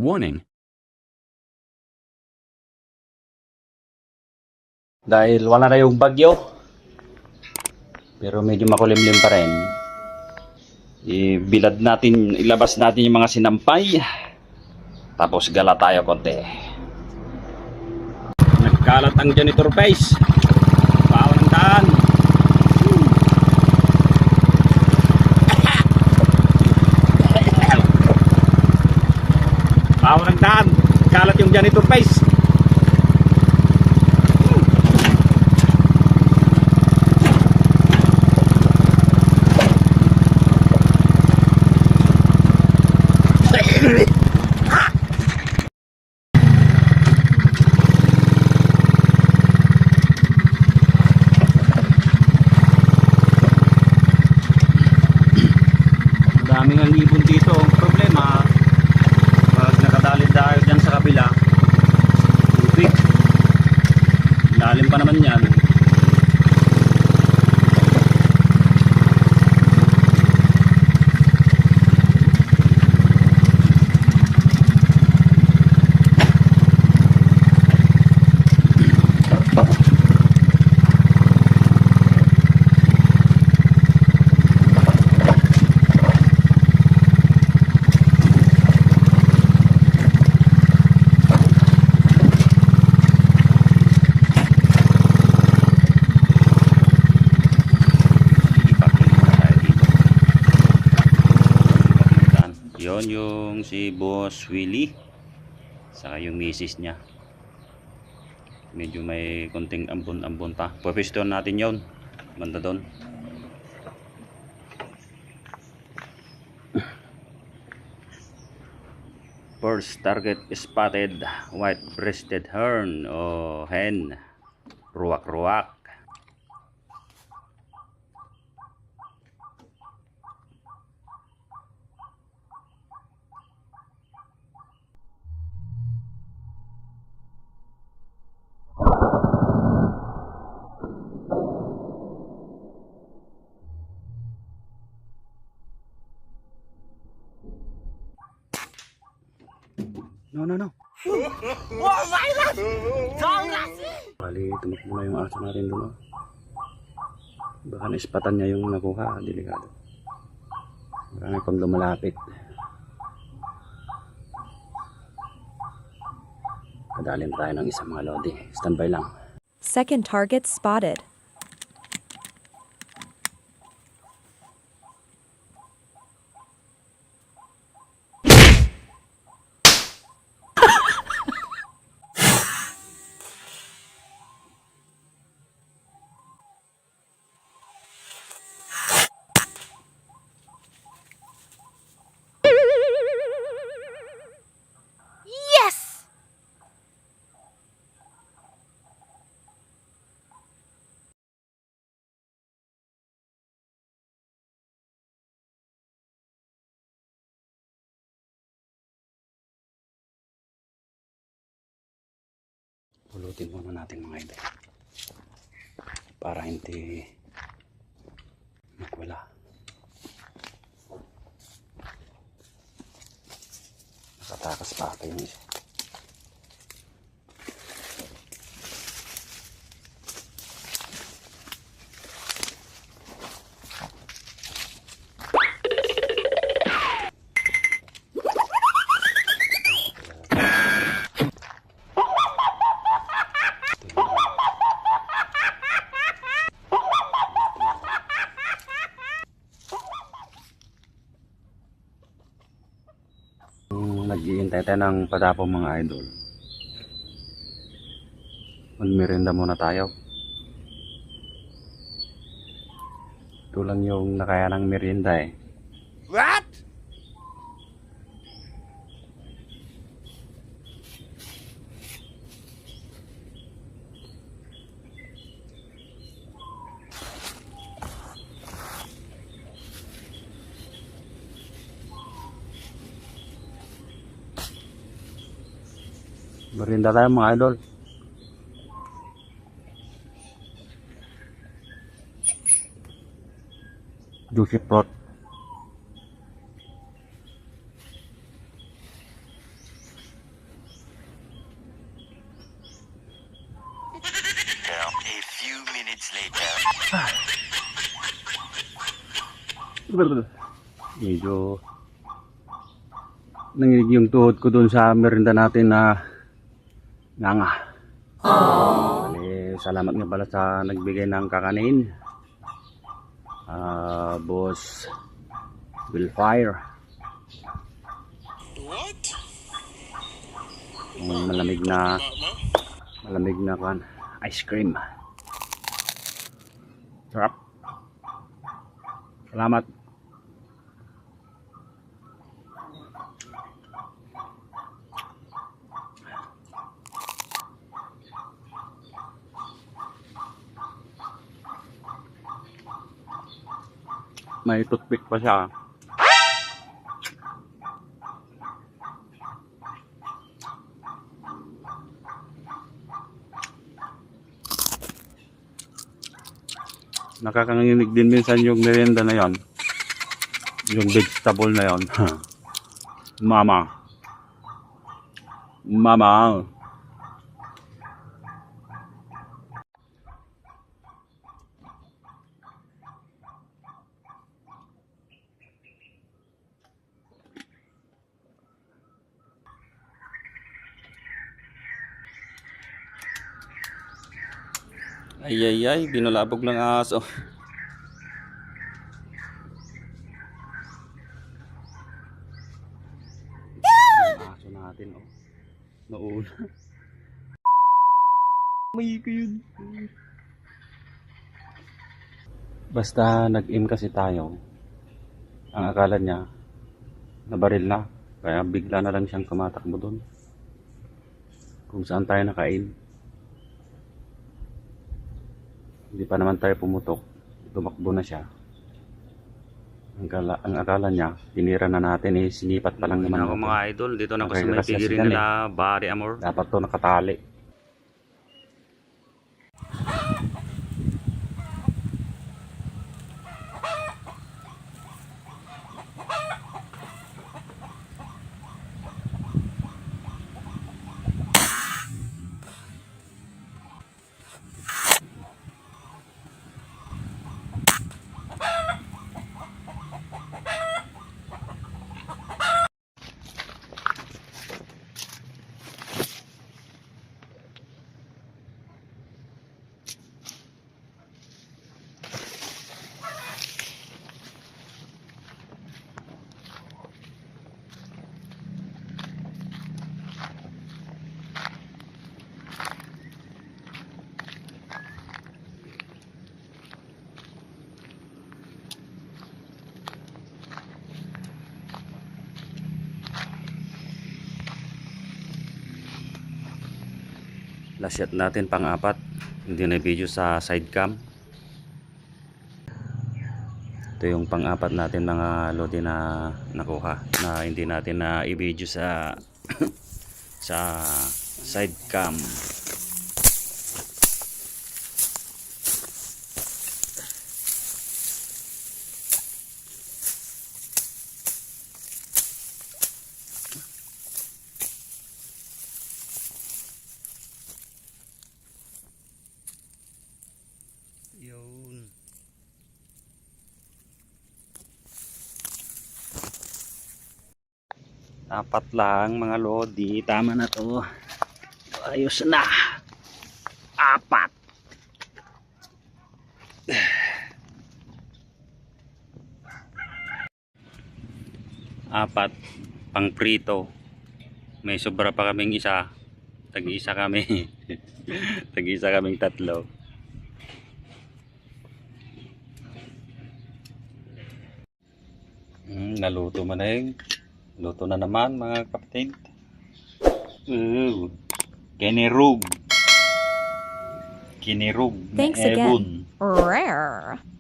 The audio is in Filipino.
Warning. Dahil wala na yung bagyo, pero medyo makulimlim pa rin, ilabas natin yung mga sinampay, tapos gala tayo konti. Nagkalat ang janitor face, bawa ng daan. Bawa ng daan, kalat yung janitor face. Daming ang ibon dito. Ang problema, pag nakadalid tayo dyan sa kabila, tubig. Lalim pa naman yan. Yon yung si Boss Willie saka yung misis niya, medyo may konting ambon-ambon pa. Pwesto natin yon banda doon. First target spotted, white-breasted hern o hen, ruwak-ruwak. No. Oh my God! Bali, tumakbo na yung aso natin doon. Baka naispatan niya yung nakuha, delikado. Marami pang lumalapit. Kadalin tayo ng isang mga lodi. Standby lang. Second target spotted. Yes! Pulutin muna natin mga ito para hindi magwala. Nakatakas pa ito yung isa. Nag-iintay tayo ng padapo mga idol. Magmerienda muna tayo. Ito lang yung nakaya ng merienda eh. What? Merienda tayo mga idol. Juicy fruit. Medyo nanginig yung tuhod ko dun sa merinda natin na nganga. Bale, salamat nga pala sa nagbigay ng kakanin. Boss Willfire. What? Yung malamig na kan ice cream. Sarap. Salamat. May toothpick pa siya. Nakakanginig din minsan yung merienda na yon. Yung vegetable na yon. Mama. Mama. Ay, binulabog ng aso. Ang aso natin, oh. Nauna. May yun. Basta nag-aim kasi tayo, ang akala niya, nabaril na. Kaya bigla na lang siyang kumatakbo doon. Kung saan tayo naka-aim. Hindi pa naman tayo pumutok. Tumakbo na siya. Ang akala niya, tinira na natin eh, sinipat pa lang naman. Ako mga idol, dito na ako sa may pigirin nila, Bari Amor. Dapat to nakatali. Last shot natin pang-apat. Hindi na video sa side cam. Ito yung pang-apat natin mga lodi na nakuha na hindi natin na i-video sa sa side cam. Yun. Apat lang mga lodi. Tama na to. Ayos na. Apat. Apat. Pang prito. May sobra pa kaming isa. Tag-isa kami. Tag-isa kaming tatlo. Naluto mo na yun. Luto na naman mga kapatid. Kinirog. Thanks again. Rare.